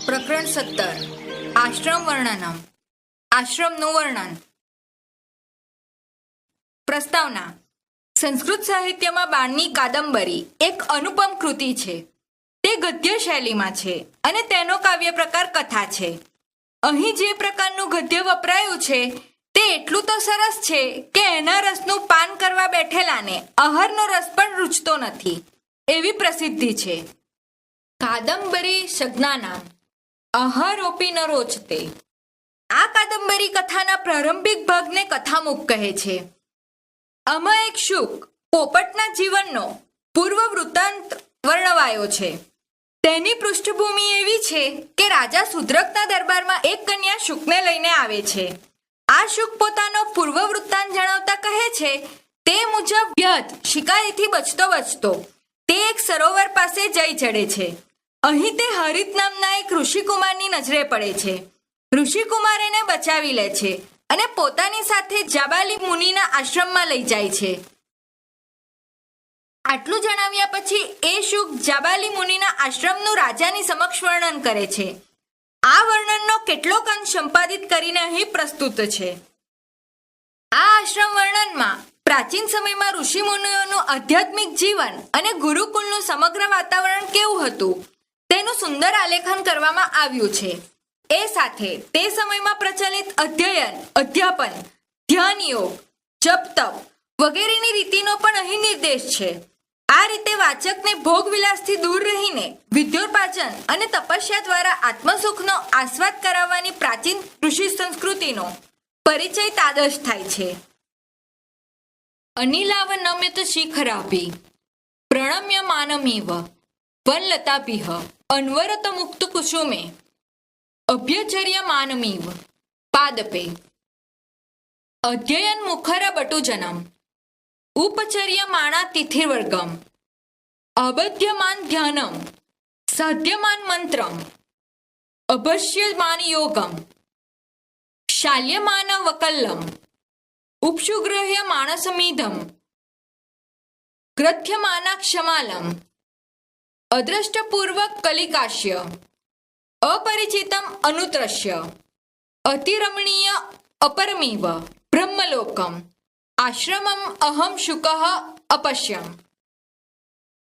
પ્રકરણ 17 આશ્રમ વર્ણનમ. આશ્રમનું વર્ણન. પ્રસ્તાવના. સંસ્કૃત સાહિત્યમાં બાણની કાદંબરી એક અનુપમ કૃતિ છે. તે ગદ્ય શૈલીમાં છે અને તેનો કાવ્ય પ્રકાર કથા છે. અહીં જે પ્રકારનું ગદ્ય વપરાયું છે તે એટલું તો સરસ છે કે એના રસનું પાન કરવા બેઠેલાને આહારનો રસ પણ રૂચતો નથી, એવી પ્રસિદ્ધિ છે. કાદંબરી સંજ્ઞાનામ આહારોપી ન રોચતે. આ કાદંબરી કથાના પ્રારંભિક ભાગને કથામુખ કહે છે. આમાં એક શુક પોપટના જીવનનો પૂર્વ વૃત્તાંત વર્ણવાયો છે. તેની પૃષ્ઠભૂમિ એવી છે કે રાજા શુદ્રકના દરબારમાં એક કન્યા શુકને લઈને આવે છે. આ શુક પોતાનો પૂર્વ વૃત્તાંત જણાવતા કહે છે તે મુજબ વ્યધ શિકારીથી બચતો તે એક સરોવર પાસે જઈ ચડે છે. અહીં તે હરિત નામના એક ઋષિકુમારની નજરે પડે છે. ઋષિકુમાર એને બચાવી લે છે અને પોતાની સાથે જાબાલી મુનિના આશ્રમમાં લઈ જાય છે. આટલું જણાવ્યા પછી એ શુક જાબાલી મુનિના આશ્રમનું રાજાની સમક્ષ વર્ણન કરે છે. આ વર્ણનનો કેટલોક અંશ સંપાદિત કરીને અહીં પ્રસ્તુત છે. આ આશ્રમ વર્ણનમાં પ્રાચીન સમયમાં ઋષિ મુનિઓનું આધ્યાત્મિક જીવન અને ગુરુકુળનું સમગ્ર વાતાવરણ કેવું હતું તેનું સુંદર આલેખન કરવામાં આવ્યું છે. એ સાથે તે સમયમાં પ્રચલિત અધ્યયન, અધ્યાપન, ધ્યાન યોગ, જપ તપ વગેરેની રીતિનો પણ અહીં નિર્દેશ છે. આ રીતે વાચકને ભોગવિલાસથી દૂર રહીને વિદ્યોપાર્જન અને તપસ્યા દ્વારા આત્મસુખનો આસ્વાદ કરાવવાની પ્રાચીન ઋષિ સંસ્કૃતિનો પરિચય તાદશ થાય છે. અનિલાવ નમ્યત શિખરાભી પ્રણમ્ય માનમીવ વનલતાભિઃ અન્વરત મુક્ત કુસુમે અભ્યચર્ય માનમીવ પાદપે અધ્યયન મુખર બટુજનમ ઉપચર્ય માણા તિથિર્વર્ગમ અબધ્યમાન ધ્યાનમ સાધ્યમાન મંત્રમ અભસ્યમાન યોગમ શાલ્યમાન વકલ્લમ ઉપશુગ્રહ્ય માણસમીધમ ગ્રથ્યમાના ક્ષમાલમ અદ્રષ્ટપૂર્વક કલિકાશ્ય અપરિચિતમ અનુત્રશ્ય અતિરમણીય અપરમીવ બ્રહ્મલોકમ આશ્રમમ અહમ શુકઃ અપશ્યમ.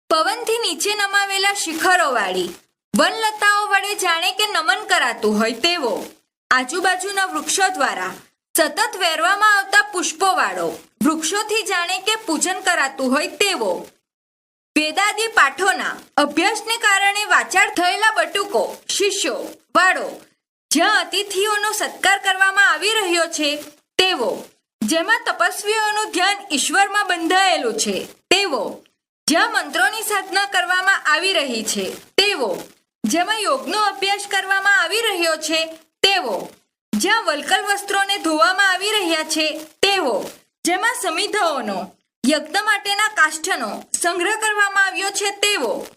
પવનથી નીચે નમાવેલા શિખરોવાળી વનલતાઓ વડે જાણે કે નમન કરાતું હોય તેવો, આજુબાજુના વૃક્ષો દ્વારા સતત વેરવામાં આવતા પુષ્પોવાળો, વૃક્ષોથી જાણે કે પૂજન કરાતું હોય તેવો, વેદાદી પાઠોના અભ્યાસને કારણે વાચાળ થયેલા બટુકો, શિષ્યો વાળો, જ્યાં અતિથિઓનો સત્કાર કરવામાં આવી રહ્યો છે તેવો, જેમાં તપસ્વીઓનું ધ્યાન ઈશ્વરમાં બંધાયેલું છે તેવો, જ્યાં મંત્રોની સાધના કરવામાં આવી રહી છે તેવો, જેમાં યોગનો અભ્યાસ કરવામાં આવી રહ્યો છે તેવો, જ્યાં વલ્કલ વસ્ત્રોને ધોવામાં આવી રહ્યા છે તેવો, જેમાં સમિધાઓનો યજ્ઞ માટેના કાષ્ઠનો સંગ્રહ કરવામાં આવ્યો છે તેવો,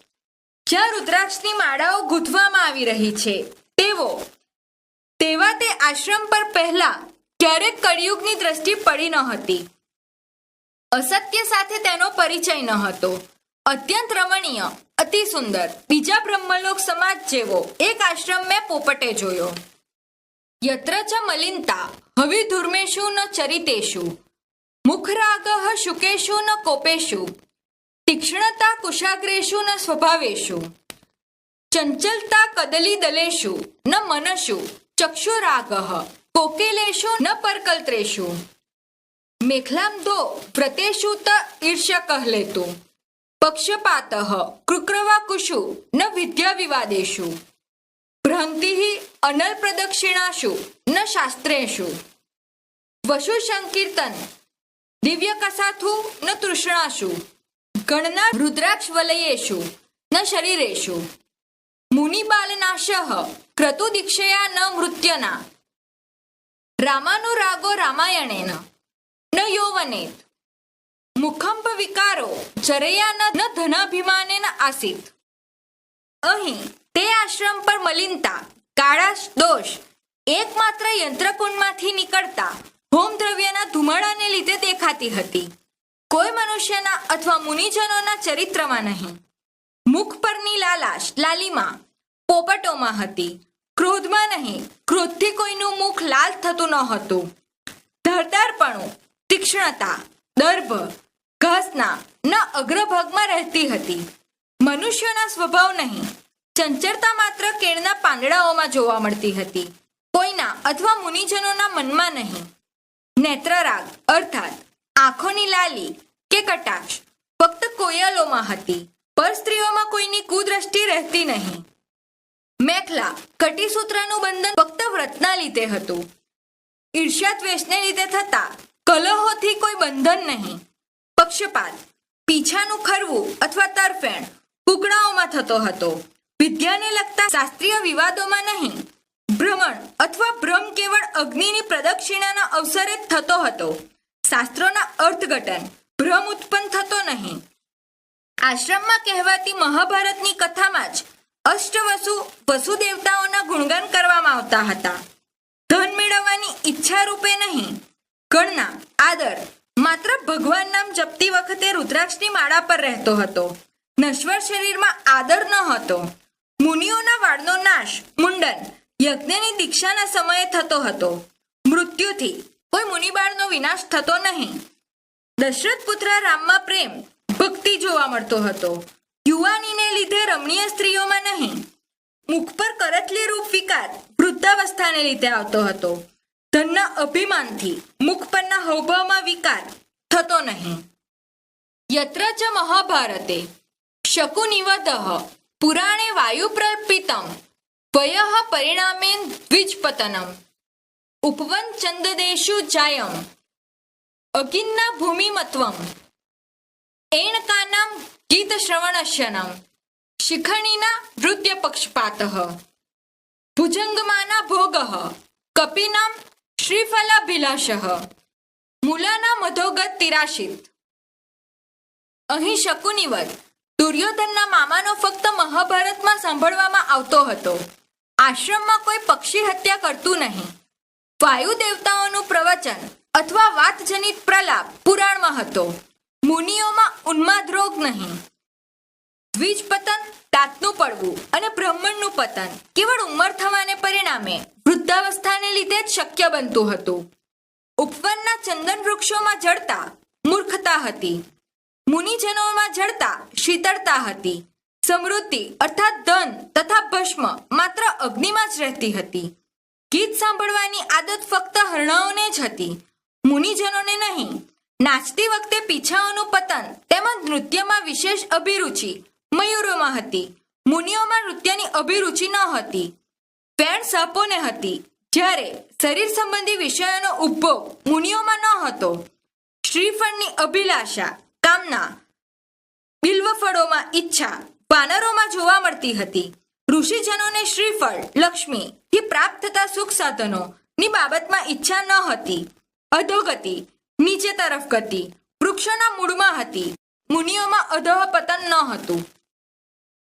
જ્યાં રુદ્રાક્ષની માળાઓ ગૂંથવામાં આવી રહી છે તેવો, તેવા તે આશ્રમ પર પહેલા ક્યારેક કળિયુગની દ્રષ્ટિ પડી ન હતી. અસત્ય સાથે તેનો પરિચય ન હતો. અત્યંત રમણીય, અતિ સુંદર, બીજા બ્રહ્મલોક સમાજ જેવો એક આશ્રમ મેં પોપટે જોયો. યત્ર ચ મલિનતા હવિધુર્મેષુ ન ચરિતેષુ મુખરાગઃ શુકેષુ ન કોપેષુ તીક્ષ્ણતા કુશાગ્રેષુ ન સ્વભાવેષુ ચંચલતા કદલી દલેષુ ન મનષુ ચક્ષુરાગઃ કોકિલેષુ ન પરકલ્ત્રેષુ મેખલામ દો વ્રતેષુ ત ઈર્ષ્ય કહલેતુ પક્ષપાતઃ કૃક્રવાકુષુ ન વિદ્યા વિવાદેષુ ભ્રાંતિઃ અનલ પ્રદક્ષિણાશુ ન શાસ્ત્રેષુ વસુ સંકીર્તન દિવ્ય કસાથુ ન તૃષ્ણાશુ ગણના રુદ્રાક્ષ વલયેષુ ન શરીરેષુ મુનિબાલનાશઃ ક્રતુ દીક્ષયા ન મૃત્યના રામાનુરાગો રામાયણેન ન યૌવનેત મુખંબ વિકારો જરયા ન ધનાભિમાનેન આસીત. અહીં તે આશ્રમ પર મલિનતા, કાળાશ, દોષ એકમાત્ર યંત્રકુંડમાંથી નીકળતા હોમ દ્રવ્યના ધુમાડાને લીધે દેખાતી હતી. કોઈ મનુષ્યના અથવા મુનિજનોના ચરિત્રમાં નહીં. મુખ પરની લાલાશ, લાલીમા પોપટોમાં હતી ક્રોધમાં નહીં, ક્રોધથી કોઈનું મુખ લાલ થતું ન હતું. ધારદારપણું, તીક્ષ્ણતા, દર્ભ ઘાસના ન અગ્રભાગમાં રહેતી હતી. મનુષ્યના સ્વભાવ નહીં, ચંચળતા માત્ર કેળના પાંદડાઓમાં જોવા મળતી હતી. કોઈના અથવા મુનિજનોના મનમાં નહીં. નેત્રરાગ અર્થાત આંખોની લાલી કે કટાક્ષ ફક્ત કોયલોમાં હતી, પર સ્ત્રીઓમાં કોઈની કુદ્રષ્ટિ રહેતી નહીં. મેખલા કટીસૂત્રનું બંધન ફક્ત વ્રતના લીધે હતું. ઈર્ષ્યા દ્વેષને લીધે થતા કલહોથી કોઈ બંધન નહીં. પક્ષપાત, પીછાનું ખરવું અથવા તરફેણ કુકડાઓમાં થતો હતો. વિદ્યાને લગતા શાસ્ત્રીય વિવાદોમાં નહીં. ભ્રમણ અથવા ભ્રમ કેવળ અગ્નિની પ્રદક્ષિણાના અવસરે જ થતો હતો. શાસ્ત્રોના અર્થઘટન ભ્રમ ઉત્પન્ન થતો નહીં. આશ્રમમાં કહેવાતી મહાભારતની કથામાં જ વસુ દેવતાઓના ગુણગાન કરવામાં આવતા હતા. ધન મેળવવાની ઈચ્છા રૂપે નહીં. ગણના આદર માત્ર ભગવાન નામ જપતી વખતે રુદ્રાક્ષની માળા પર રહેતો હતો. નશ્વર શરીરમાં આદર ન હતો. મુનિઓના વાળનો નાશ મુંડન યજ્ઞની દીક્ષાના સમયે થતો હતો. મૃત્યુથી કોઈ મુનિબાળનો વિનાશ થતો નહીં. દશરથ પુત્ર રામમાં પ્રેમ ભક્તિ જોવા મળતો હતો. યુવાનીને લીધે રમણીય સ્ત્રીઓમાં નહીં. મુખ પર કરચલી રૂપ વિકાર વૃદ્ધાવસ્થાને લીધે આવતો હતો. ધનના અભિમાનથી મુખ પરના હાવભાવમાં વિકાર થતો નહીં. યત્ર ચ મહાભારતે શકુનિવદઃ પુરાણે વાયુ પ્રલ્પિતમ વયઃ પરિણામેન દ્વિજપતનમ ઉપવન ચંદદેશુ જાયમ અગિન્ના ભૂમિમત્વમ એણકાનામ ગીત શ્રવણસ્યનમ શિખણીના નૃત્ય પક્ષપાતઃ ભુજંગમાના ભોગઃ કપિનામ શ્રીફલાભિલાષઃ મૂલાના મધોગત તિરાશિત. અહીં શકુનિવદ દુર્યોધનના મામાનો ફક્ત મહાભારતમાં સાંભળવામાં આવતો હતો. આશ્રમમાં કોઈ પક્ષી હત્યા કરતું નહીં. વાયુ દેવતાઓનું પ્રવચન અથવા વાતજનિત પ્રલાપ પુરાણમાં હતો. મુનિઓમાં ઉન્માદ રોગ નહીં. દ્વિજપતન દાંતનું પડવું અને બ્રાહ્મણનું પતન કેવળ ઉંમર થવાને પરિણામે વૃદ્ધાવસ્થાને લીધે જ શક્ય બનતું હતું. ઉપવનના ચંદન વૃક્ષોમાં જડતા મૂર્ખતા હતી. મુનિજનોમાં જડતા શીતળતા હતી. સમૃદ્ધિ અર્થાત ધન તથા ભસ્મ માત્ર અગ્નિમાં જ રહેતી હતી. ગીત સાંભળવાની આદત ફક્ત હરણાઓને જ હતી, મુનિજનોને નહીં. નાચતી વખતે પીછાઓનું પતન તેમજ નૃત્યમાં વિશેષ અભિરુચિ મયુરોમાં હતી. મુનિઓમાં નૃત્યની અભિરુચિ ન હતી. વેણ સાપોને હતી, જ્યારે શરીર સંબંધી વિષયોનો ઉપભોગ મુનિઓમાં ન હતો. શ્રીફળની અભિલાષા કામના બિલ્વફળોમાં ઈચ્છા વાનરોમાં જોવા મળતી હતી. ઋષિજનોને શ્રીફળ લક્ષ્મી થી પ્રાપ્ત થતા સુખ સાધનો ની બાબતમાં ઈચ્છા ન હતી. અધોગતિ નીચે તરફ ગતિ વૃક્ષોના મૂળમાં હતી. મુનિઓમાં અધઃ પતન ન હતું.